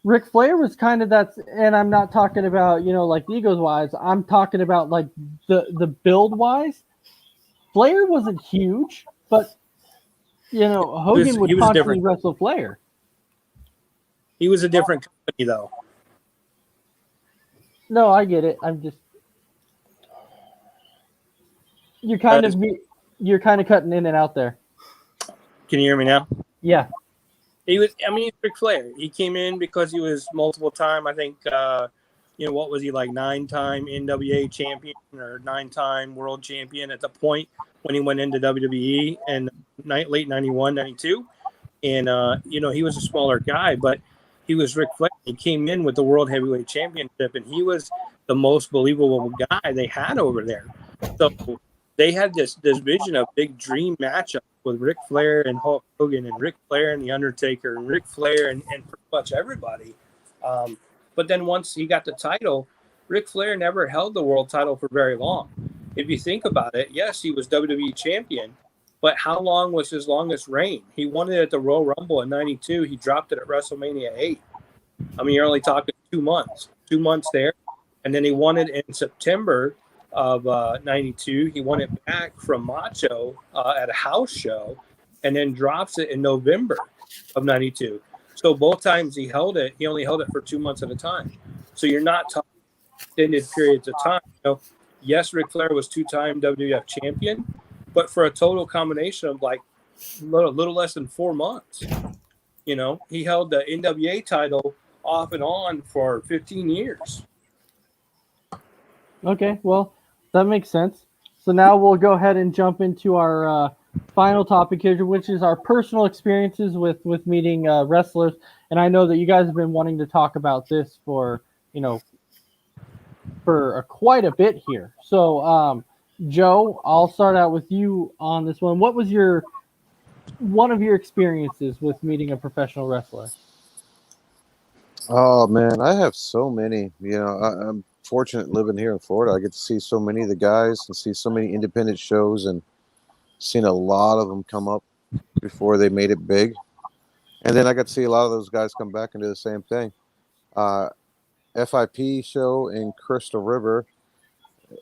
Ric Flair was kind of that, and I'm not talking about, like egos wise. I'm talking about like the build wise. Flair wasn't huge, but Hogan would constantly different. wrestle Flair. He was a different company, though. No, I get it. I'm just you're kind of cutting in and out there. Can you hear me now? Yeah. He's Ric Flair. He came in because he was multiple time. I think, what was he, like 9-time NWA champion or 9-time world champion at the point when he went into WWE in late 91, 92. And, he was a smaller guy, but he was Ric Flair. He came in with the World Heavyweight Championship, and he was the most believable guy they had over there. So they had this vision of big dream matchup with Ric Flair and Hulk Hogan and Ric Flair and The Undertaker and Ric Flair and pretty much everybody. But then once he got the title, Ric Flair never held the world title for very long. If you think about it, yes, he was WWE champion, but how long was his longest reign? He won it at the Royal Rumble in '92. He dropped it at WrestleMania 8. You're only talking 2 months. 2 months there. And then he won it in September of '92. He won it back from Macho at a house show, and then drops it in November of '92. So both times he held it, he only held it for 2 months at a time. So you're not talking extended periods of time. Yes, Ric Flair was 2-time WWF champion, but for a total combination of like little less than 4 months. He held the NWA title off and on for 15 years. Okay, well, that makes sense. So now we'll go ahead and jump into our final topic here, which is our personal experiences with meeting wrestlers. And I know that you guys have been wanting to talk about this for quite a bit here. So, Joe, I'll start out with you on this one. What was one of your experiences with meeting a professional wrestler? Oh man, I have so many. I'm fortunate living here in Florida. I get to see so many of the guys and see so many independent shows, and seen a lot of them come up before they made it big. And then I got to see a lot of those guys come back and do the same thing. FIP show in Crystal River.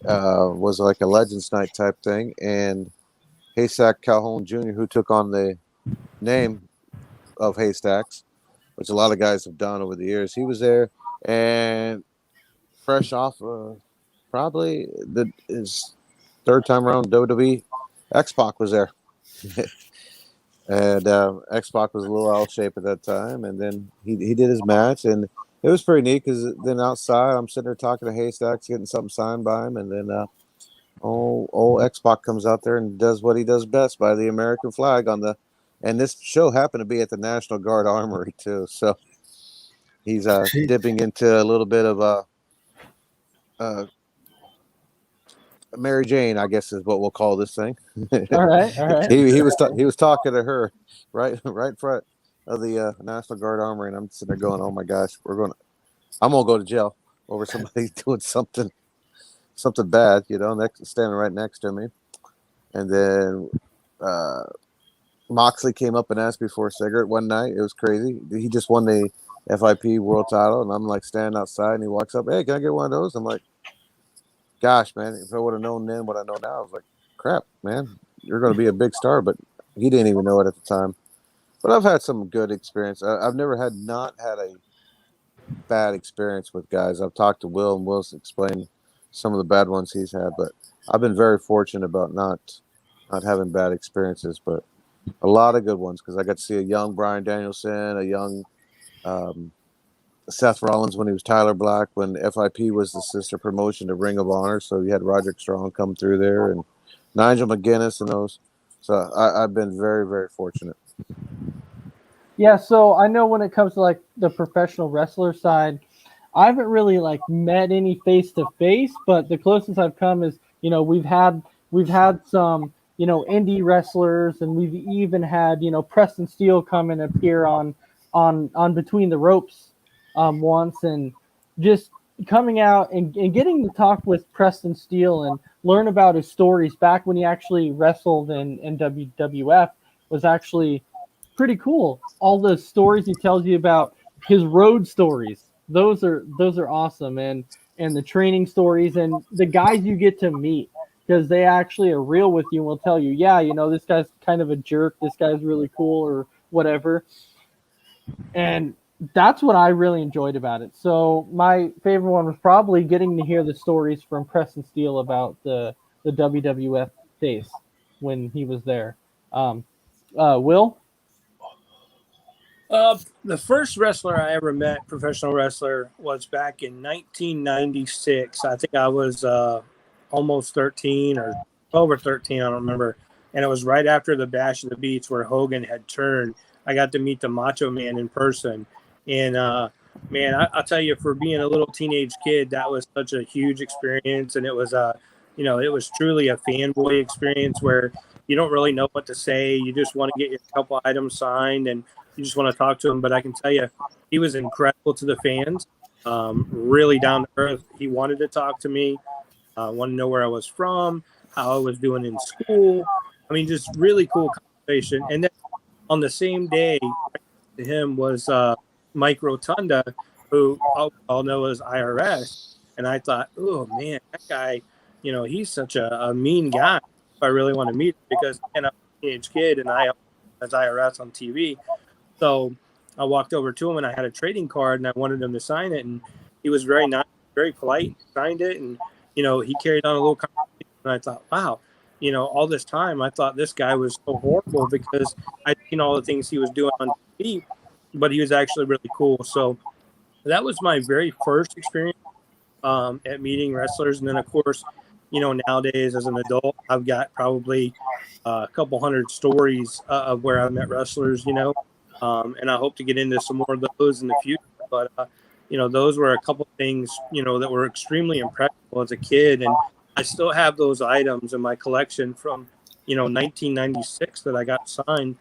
was like a Legends Night type thing, and Haystack Calhoun Jr., who took on the name of Haystacks, which a lot of guys have done over the years, he was there, and fresh off probably his third time around WWE, X-Pac was there. And X-Pac was a little out of shape at that time, and then he did his match, and it was pretty neat because then outside I'm sitting there talking to Haystacks, getting something signed by him, and then old X-Pac comes out there and does what he does best by the American flag on the, and this show happened to be at the National Guard Armory too, so he's dipping into a little bit of Mary Jane, I guess is what we'll call this thing. All right. he was talking to her right in front of the National Guard Armory, and I'm sitting there going, "Oh my gosh, I'm gonna go to jail over somebody doing something bad," standing right next to me. And then Moxley came up and asked me for a cigarette one night. It was crazy. He just won the FIP world title, and I'm like standing outside, and he walks up, "Hey, can I get one of those?" I'm like, gosh, man, if I would have known then what I know now, I was like, crap, man, you're going to be a big star. But he didn't even know it at the time. But I've had some good experience. I've never not had a bad experience with guys. I've talked to Will, and Will's explained some of the bad ones he's had. But I've been very fortunate about not having bad experiences, but a lot of good ones, because I got to see a young Bryan Danielson, a young Seth Rollins when he was Tyler Black, when FIP was the sister promotion to Ring of Honor. So you had Roderick Strong come through there, and Nigel McGuinness and those. So I've been very, very fortunate. Yeah, so I know when it comes to like the professional wrestler side, I haven't really like met any face to face, but the closest I've come is, we've had some, indie wrestlers, and we've even had, Preston Steele come and appear on Between the Ropes once, and just coming out and getting to talk with Preston Steele and learn about his stories back when he actually wrestled in WWF was actually pretty cool. All the stories he tells you about his road stories, those are awesome, and the training stories and the guys you get to meet, because they actually are real with you and will tell you, yeah, this guy's kind of a jerk, this guy's really cool, or whatever. And that's what I really enjoyed about it. So my favorite one was probably getting to hear the stories from Preston Steele about the WWF days when he was there. Will? The first wrestler I ever met, professional wrestler, was back in 1996. I think I was almost 13 or 12 or 13, I don't remember. And it was right after the Bash of the Beats where Hogan had turned. I got to meet the Macho Man in person. And, man, I'll tell you, for being a little teenage kid, that was such a huge experience. And it was, it was truly a fanboy experience where you don't really know what to say. You just want to get your couple items signed, and you just want to talk to him. But I can tell you, he was incredible to the fans, really down to earth. He wanted to talk to me, wanted to know where I was from, how I was doing in school. I mean, just really cool conversation. And then on the same day, to him was Mike Rotunda, who all know as IRS. And I thought, oh, man, that guy, he's such a mean guy. If I really want to meet him, because I'm a teenage kid and I as IRS on TV. So I walked over to him and I had a trading card and I wanted him to sign it. And he was very nice, very polite, signed it. And, he carried on a little conversation. And I thought, wow, all this time I thought this guy was so horrible because I'd seen all the things he was doing on TV, but he was actually really cool. So that was my very first experience at meeting wrestlers. And then, of course, nowadays as an adult, I've got probably a couple hundred stories of where I've met wrestlers, and I hope to get into some more of those in the future. But, those were a couple things, that were extremely impressive as a kid. And I still have those items in my collection from, 1996 that I got signed,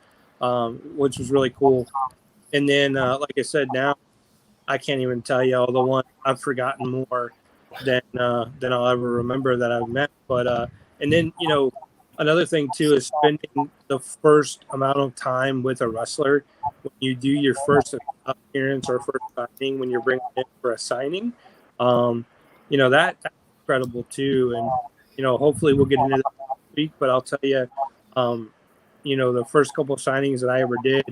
which was really cool. And then, like I said, now I can't even tell you all the ones. I've forgotten more than I'll ever remember that I've met. But and then another thing too is spending the first amount of time with a wrestler when you do your first appearance or first signing, when you're bringing in for a signing. That incredible too. And hopefully we'll get into that next week. But I'll tell you, the first couple of signings that I ever did,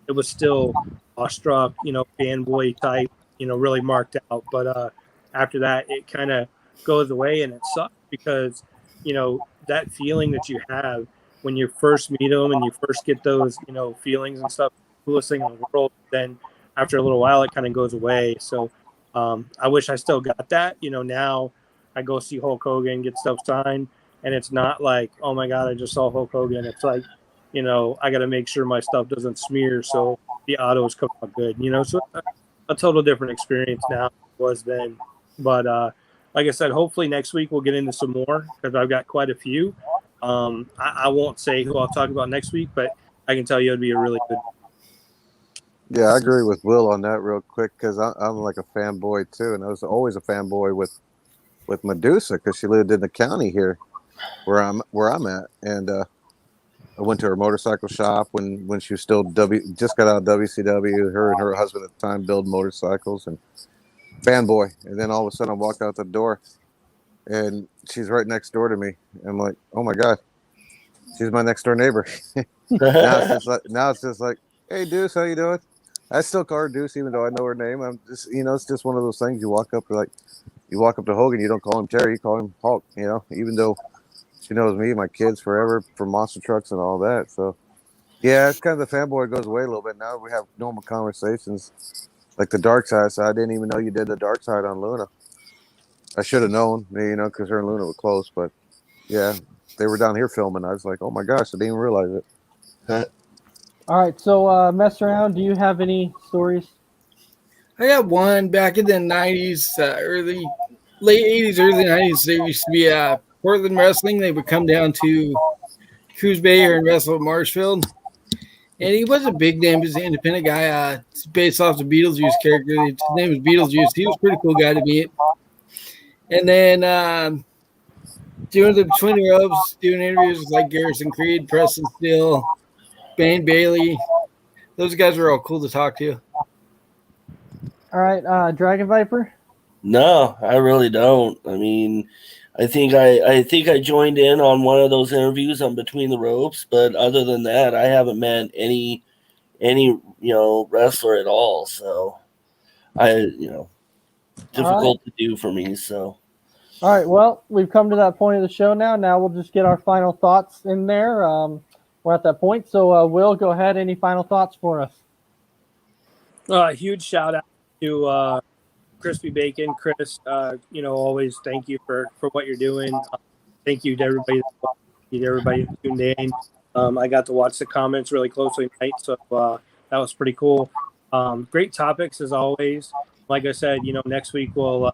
it was still awestruck, fanboy type, really marked out. But after that, it kind of goes away, and it sucks because that feeling that you have when you first meet them and you first get those feelings and stuff, coolest thing in the world. Then after a little while, it kind of goes away. So I wish I still got that. Now I go see Hulk Hogan, get stuff signed, and it's not like, oh my God, I just saw Hulk Hogan. It's like, I got to make sure my stuff doesn't smear so the autos come out good. So a total different experience now was then. But like I said, hopefully next week we'll get into some more because I've got quite a few. I won't say who I'll talk about next week, but I can tell you it'd be a really good. Yeah, I agree with Will on that real quick because I'm like a fanboy too, and I was always a fanboy with Medusa because she lived in the county here where I'm at, and I went to her motorcycle shop when she was still just got out of WCW. Her and her husband at the time build motorcycles, and fanboy. And then all of a sudden I walked out the door and she's right next door to me. I'm like, oh my God, she's my next door neighbor. now it's just like, hey Deuce, how you doing? I still call her Deuce even though I know her name. I'm just, it's just one of those things. You walk up to Hogan, you don't call him Terry, you call him Hulk, even though she knows me, my kids forever from monster trucks and all that. So yeah, it's kind of the fanboy goes away a little bit. Now we have normal conversations like the dark side. So I didn't even know you did the dark side on Luna. I should have known, because her and Luna were close. But yeah, they were down here filming. I was like, oh my gosh, I didn't even realize it. All right, so mess around. Do you have any stories? I got one back in the 90s, late 80s, early 90s. There used to be Portland Wrestling. They would come down to Coos Bay here and wrestle at Marshfield. And he was a big name. He was an independent guy. Based off the Beetlejuice character. His name was Beetlejuice. He was a pretty cool guy to meet. And then doing the Twin Ropes, doing interviews with like Garrison Creed, Preston Steele, Bane Bailey. Those guys were all cool to talk to. All right, Dragon Viper? No, I really don't. I mean, I think I joined in on one of those interviews on Between the Ropes, but other than that, I haven't met any wrestler at all. So difficult to do for me. So all right, well, we've come to that point of the show now. Now we'll just get our final thoughts in there. We're at that point. So Will, go ahead. Any final thoughts for us? Huge shout out to Crispy Bacon, Chris. Always thank you for what you're doing. Thank you to everybody that tuned in. I got to watch the comments really closely tonight, so that was pretty cool. Great topics as always. Like I said, next week we'll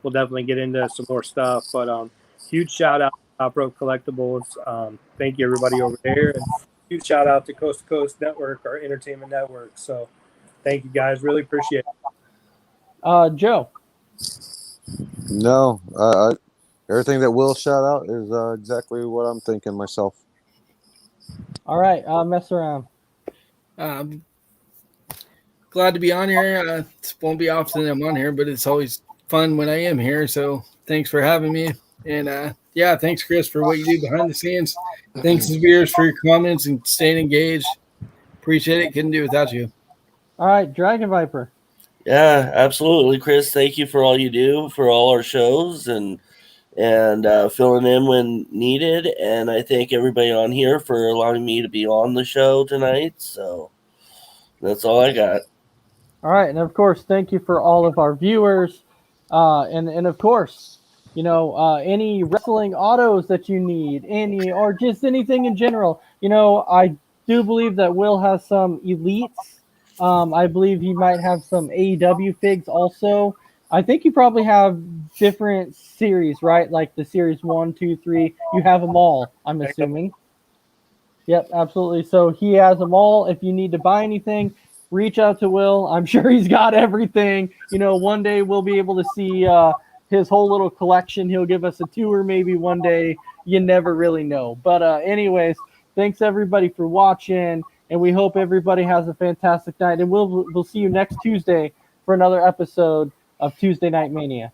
definitely get into some more stuff. But huge shout out to Top Rope Collectibles. Thank you everybody over there, and huge shout out to Coast to Coast Network, our entertainment network. So thank you guys, really appreciate it. Joe. No, everything that Will shout out is exactly what I'm thinking myself. All right, mess around. Glad to be on here. It won't be often I'm on here, but it's always fun when I am here. So thanks for having me. And thanks, Chris, for what you do behind the scenes. Thanks, viewers, for your comments and staying engaged. Appreciate it. Couldn't do it without you. All right, Dragon Viper. yeah, absolutely, Chris. Thank you for all you do for all our shows and filling in when needed. And I thank everybody on here for allowing me to be on the show tonight. So that's all I got. All right, and of course, thank you for all of our viewers, and of course, any wrestling autos that you need, or just anything in general. I do believe that Will has some elites. I believe he might have some AEW figs also. I think you probably have different series, right? Like the series 1, 2, 3. You have them all, I'm assuming. Yep, absolutely. So he has them all. If you need to buy anything, reach out to Will. I'm sure he's got everything. One day we'll be able to see his whole little collection. He'll give us a tour maybe one day. You never really know. But anyways, thanks everybody for watching, and we hope everybody has a fantastic night. And we'll see you next Tuesday for another episode of Tuesday Night Mania.